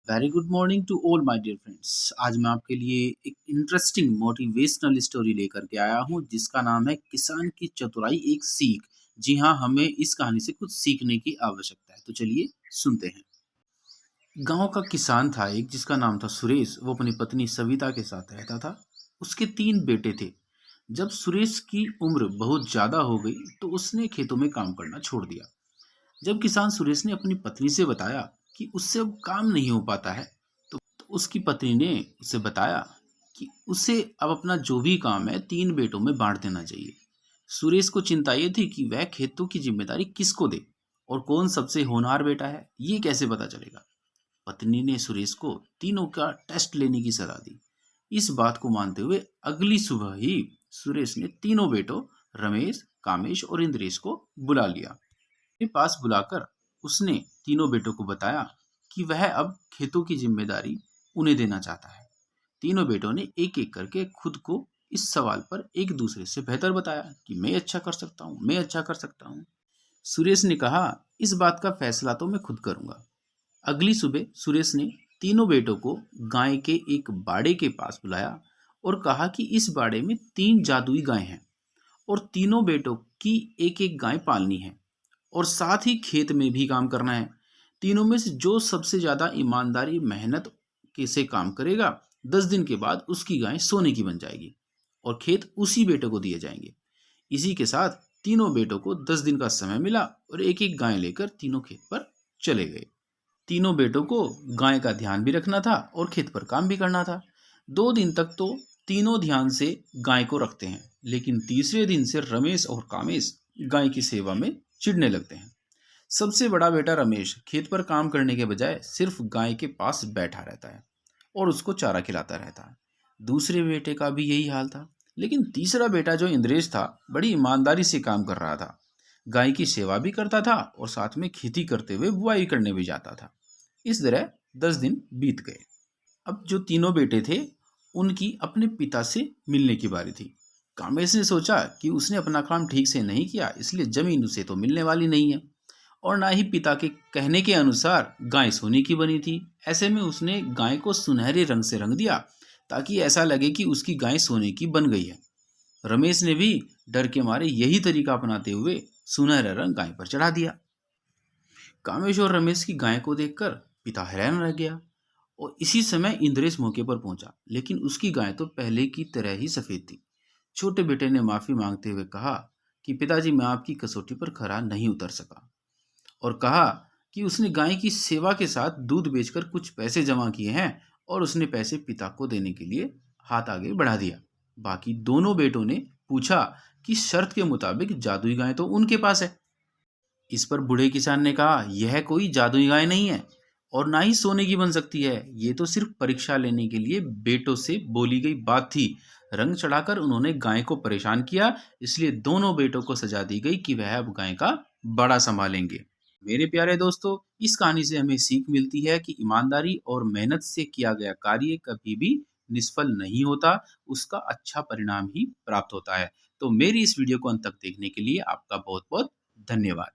Very good morning to all my dear friends. आज मैं आपके लिए एक इंटरेस्टिंग मोटिवेशनल स्टोरी लेकर के आया हूँ जिसका नाम है किसान की चतुराई एक सीख। जी हाँ, हमें इस कहानी से कुछ सीखने की आवश्यकता है, तो चलिए सुनते हैं। गांव का किसान था एक, जिसका नाम था सुरेश। वो अपनी पत्नी सविता के साथ रहता था। उसके 3 बेटे थे। जब सुरेश की उम्र बहुत ज्यादा हो गई तो उसने खेतों में काम करना छोड़ दिया। जब किसान सुरेश ने अपनी पत्नी से बताया कि उससे अब काम नहीं हो पाता है, तो उसकी पत्नी ने उसे बताया कि उसे अब अपना जो भी काम है 3 बेटों में बांट देना चाहिए। सुरेश को चिंता ये थी कि वह खेतों की जिम्मेदारी किसको दे और कौन सबसे होनहार बेटा है, ये कैसे पता चलेगा। पत्नी ने सुरेश को तीनों का टेस्ट लेने की सलाह दी। इस बात को मानते हुए अगली सुबह ही सुरेश ने तीनों बेटों रमेश, कामेश और इंद्रेश को बुला लिया। के पास बुलाकर उसने तीनों बेटों को बताया कि वह अब खेतों की जिम्मेदारी उन्हें देना चाहता है। तीनों बेटों ने एक एक करके खुद को इस सवाल पर एक दूसरे से बेहतर बताया कि मैं अच्छा कर सकता हूँ, मैं अच्छा कर सकता हूँ। सुरेश ने कहा, इस बात का फैसला तो मैं खुद करूंगा। अगली सुबह सुरेश ने तीनों बेटों को गाय के एक बाड़े के पास बुलाया और कहा कि इस बाड़े में 3 जादुई गाय हैं और तीनों बेटों की एक एक गाय पालनी है और साथ ही खेत में भी काम करना है। तीनों में से जो सबसे ज्यादा ईमानदारी मेहनत के से काम करेगा, 10 दिन के बाद उसकी गाय सोने की बन जाएगी और खेत उसी बेटे को दिए जाएंगे। इसी के साथ तीनों बेटों को 10 दिन का समय मिला और एक एक गाय लेकर तीनों खेत पर चले गए। तीनों बेटों को गाय का ध्यान भी रखना था और खेत पर काम भी करना था। 2 दिन तक तो तीनों ध्यान से गाय को रखते हैं, लेकिन तीसरे दिन से रमेश और कामेश गाय की सेवा में चिढ़ने लगते हैं। सबसे बड़ा बेटा रमेश खेत पर काम करने के बजाय सिर्फ गाय के पास बैठा रहता है और उसको चारा खिलाता रहता है। दूसरे बेटे का भी यही हाल था, लेकिन तीसरा बेटा जो इंद्रेश था, बड़ी ईमानदारी से काम कर रहा था। गाय की सेवा भी करता था और साथ में खेती करते हुए बुआई करने भी जाता था। इस तरह 10 दिन बीत गए। अब जो तीनों बेटे थे, उनकी अपने पिता से मिलने की बारी थी। कामेश ने सोचा कि उसने अपना काम ठीक से नहीं किया, इसलिए जमीन उसे तो मिलने वाली नहीं है और ना ही पिता के कहने के अनुसार गाय सोने की बनी थी। ऐसे में उसने गाय को सुनहरे रंग से रंग दिया ताकि ऐसा लगे कि उसकी गाय सोने की बन गई है। रमेश ने भी डर के मारे यही तरीका अपनाते हुए सुनहरा रंग गाय पर चढ़ा दिया। कामेश और रमेश की गाय को देखकर पिता हैरान रह गया और इसी समय इंद्रेश मौके पर पहुंचा, लेकिन उसकी गाय तो पहले की तरह ही सफेद थी। छोटे बेटे ने माफी मांगते हुए कहा कि पिताजी, मैं आपकी कसौटी पर खरा नहीं उतर सका, और कहा कि उसने गाय की सेवा के साथ दूध बेचकर कुछ पैसे जमा किए हैं और उसने पैसे पिता को देने के लिए हाथ आगे बढ़ा दिया। बाकी दोनों बेटों ने पूछा कि शर्त के मुताबिक जादुई गाय तो उनके पास है। इस पर बूढ़े किसान ने कहा, यह कोई जादुई गाय नहीं है और ना ही सोने की बन सकती है। ये तो सिर्फ परीक्षा लेने के लिए बेटों से बोली गई बात थी। रंग चढ़ाकर उन्होंने गाय को परेशान किया, इसलिए दोनों बेटों को सजा दी गई कि वह अब गाय का बड़ा संभालेंगे। मेरे प्यारे दोस्तों, इस कहानी से हमें सीख मिलती है कि ईमानदारी और मेहनत से किया गया कार्य कभी भी निष्फल नहीं होता, उसका अच्छा परिणाम ही प्राप्त होता है। तो मेरी इस वीडियो को अंत तक देखने के लिए आपका बहुत बहुत धन्यवाद।